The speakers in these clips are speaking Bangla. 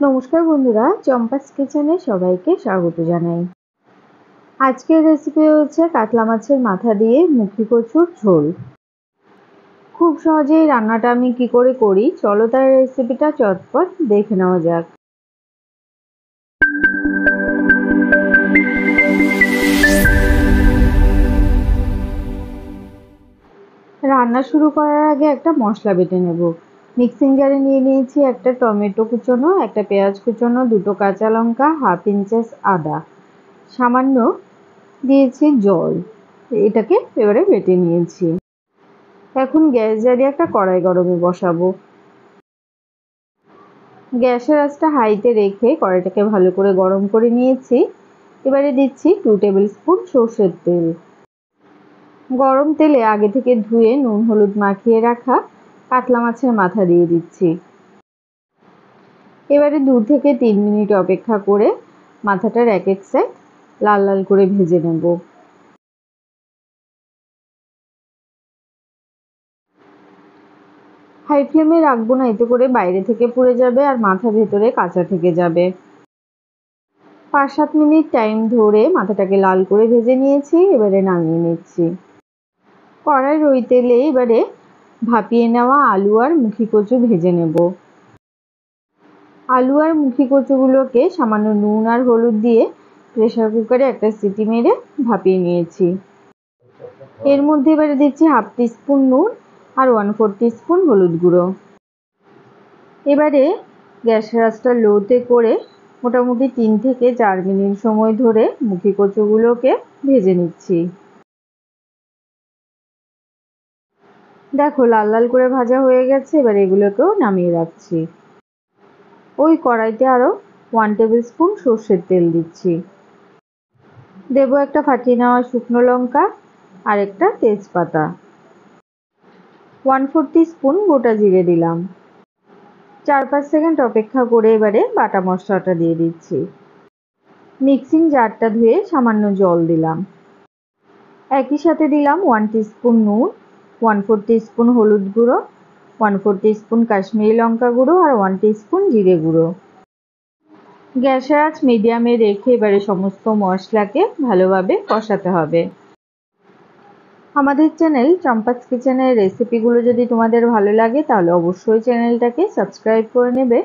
নমস্কার বন্ধুরা, চম্পাস কিচেনে সবাইকে স্বাগত জানাই। আজকের রেসিপি হচ্ছে কাতলা মাছের মাথা দিয়ে মুখি কচুর ঝোল। খুব সহজেই রান্নাটা আমি কি করে করি চলো তার রেসিপিটা চটপট দেখে নেওয়া যাক। রান্না শুরু করার আগে একটা মশলা বেটে নেব। মিক্সিং জারে নিয়ে নিয়েছি একটা টমেটো কুচোনো, একটা পেঁয়াজ কুচোনো, দুটো কাঁচা লঙ্কা, হাফ ইঞ্চ আদা, সামান্য দিয়েছি জল। এটাকে এবারে বেটে নিয়েছি। এখন গ্যাস জ্বালিয়ে একটা কড়াই গরমে বসাবো। গ্যাসের আঁচটা হাইতে রেখে কড়াইটাকে ভালো করে গরম করে নিয়েছি। এবারে দিচ্ছি 2 টেবিল স্পুন সর্ষের তেল। গরম তেলে আগে থেকে ধুয়ে নুন হলুদ মাখিয়ে রাখা কাতলা মাছের মাথা দিয়ে দিচ্ছি। এবারে 2 থেকে 3 মিনিট অপেক্ষা করে মাথাটার এক এক সাইড লাল লাল করে ভেজে নেব। হাই ফ্লেমে রাখবো না, এতে করে বাইরে থেকে পুড়ে যাবে আর মাথা ভেতরে কাঁচা থেকে যাবে। 5-7 মিনিট টাইম ধরে মাথাটাকে লাল করে ভেজে নিয়েছি। এবারে নামিয়ে নিচ্ছি। কড়াইয়ের ওই তেলে এবারে ভাপিয়ে নেওয়া আলু আর মুখি কচু ভেজে নেব। আলু আর মুখি কচুগুলোকে সামান্য নুন আর হলুদ দিয়ে প্রেসার কুকারে একটা সিটি মেরে ভাপিয়ে নিয়েছি। এর মধ্যে এবারে দিচ্ছি হাফ টিস্পুন নুন আর 1/4 টিস্পুন হলুদ গুঁড়ো। এবারে গ্যাসের আঁচটা লোতে করে মোটামুটি 3 থেকে 4 মিনিট সময় ধরে মুখি কচুগুলোকে ভেজে নিচ্ছি। দেখো লাল লাল করে ভাজা হয়ে গেছে। এবার এগুলোকেও নামিয়ে রাখছি। ওই কড়াইতে আরও 1 টেবিল স্পুন সর্ষের তেল দিচ্ছি। দেবো একটা ফাটিয়ে নেওয়া শুকনো লঙ্কা আর একটা তেজপাতা। 1/4 টিস্পুন গোটা জিরে দিলাম। 4-5 সেকেন্ড অপেক্ষা করে এবারে বাটা মশলাটা দিয়ে দিচ্ছি। মিক্সিং জারটা ধুয়ে সামান্য জল দিলাম। একই সাথে দিলাম 1 টিস্পুন নুন, 1/4 টিস্পুন হলুদ গুঁড়ো, 1/4 টিস্পুন কাশ্মীরি লঙ্কা গুঁড়ো আর 1 টিস্পুন জিরে গুঁড়ো। গ্যাসের আঁচ মিডিয়ামে রেখে এবারে সমস্ত মশলাকে ভালোভাবে কষাতে হবে। আমাদের চ্যানেল চম্পাস কিচেনের রেসিপিগুলো যদি তোমাদের ভালো লাগে তাহলে অবশ্যই চ্যানেলটাকে সাবস্ক্রাইব করে নেবে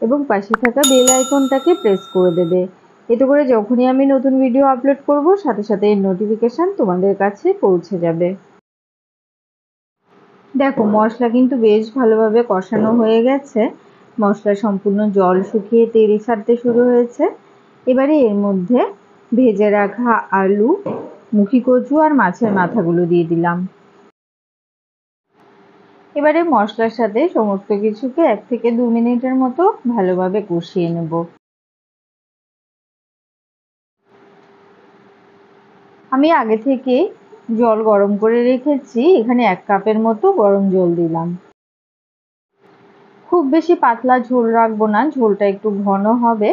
এবং পাশে থাকা বেল আইকনটাকে প্রেস করে দেবে। এতে করে যখনই আমি নতুন ভিডিও আপলোড করব সাথে সাথে এর নোটিফিকেশান তোমাদের কাছে পৌঁছে যাবে। দেখো মশলা কিন্তু বেশ ভালোভাবে কষানো হয়ে গেছে। মশলা সম্পূর্ণ জল শুকিয়ে তেল ছাড়তে শুরু হয়েছে। এবারে এর মধ্যে ভেজে রাখা আলু, মুখি কচু আর মাছের মাথাগুলো দিয়ে দিলাম। এবারে মশলার সাথে সমস্ত কিছুকে 1 থেকে 2 মিনিটের মতো ভালোভাবে কষিয়ে নেব। আমি আগে থেকে জল গরম করে রেখেছি। এখানে 1 কাপের মতো গরম জল দিলাম। খুব বেশি পাতলা ঝোল রাখবো না, ঝোলটা একটু ঘন হবে,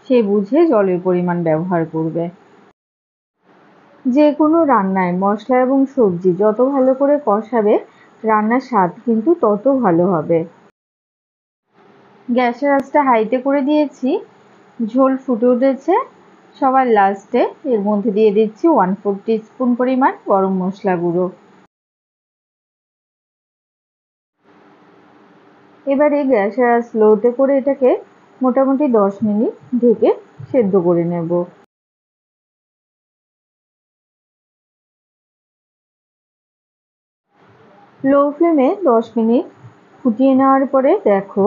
সে বুঝে জলের পরিমাণ ব্যবহার করবে। যে কোনো রান্নায় মশলা এবং সবজি যত ভালো করে কষাবে রান্নার স্বাদ কিন্তু তত ভালো হবে। গ্যাসের আঁচটা হাইতে করে দিয়েছি। ঝোল ফুটে উঠেছে। সবার লাস্টে এর মধ্যে দিয়ে দিচ্ছি 1/4 টিস্পুন পরিমাণ গরম মশলা গুঁড়ো। এবারে গ্যাসের আঁচ লোতে করে এটাকে মোটামুটি 10 মিনিট ঢেকে সেদ্ধ করে নেব। লো ফ্লেমে 10 মিনিট ফুটিয়ে নেওয়ার পরে দেখো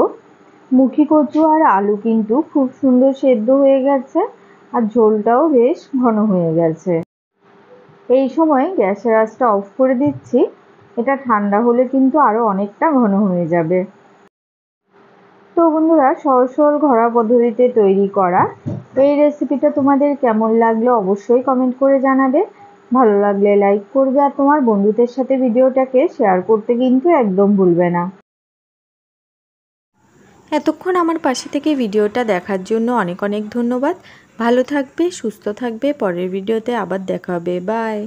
মুখি কচু আর আলু কিন্তু খুব সুন্দর সেদ্ধ হয়ে গেছে আর ঝোলটাও বেশ ঘন হয়ে গেছে। এই সময় গ্যাসের আঁচটা অফ করে দিচ্ছি। এটা ঠান্ডা হলে কিন্তু আরও অনেকটা ঘন হয়ে যাবে। তো বন্ধুরা, সহজ সরল ঘরোয়া পদ্ধতিতে তৈরি করা এই রেসিপিটা তোমাদের কেমন লাগলো অবশ্যই কমেন্ট করে জানাবে। ভালো লাগলে লাইক করবে আর তোমার বন্ধুদের সাথে ভিডিওটাকে শেয়ার করতে কিন্তু একদম ভুলবে না। এতক্ষণ আমার পাশে থেকে ভিডিওটা দেখার জন্য অনেক অনেক ধন্যবাদ। ভালো থাকবে, সুস্থ থাকবে। পরের ভিডিওতে আবার দেখা হবে। বাই।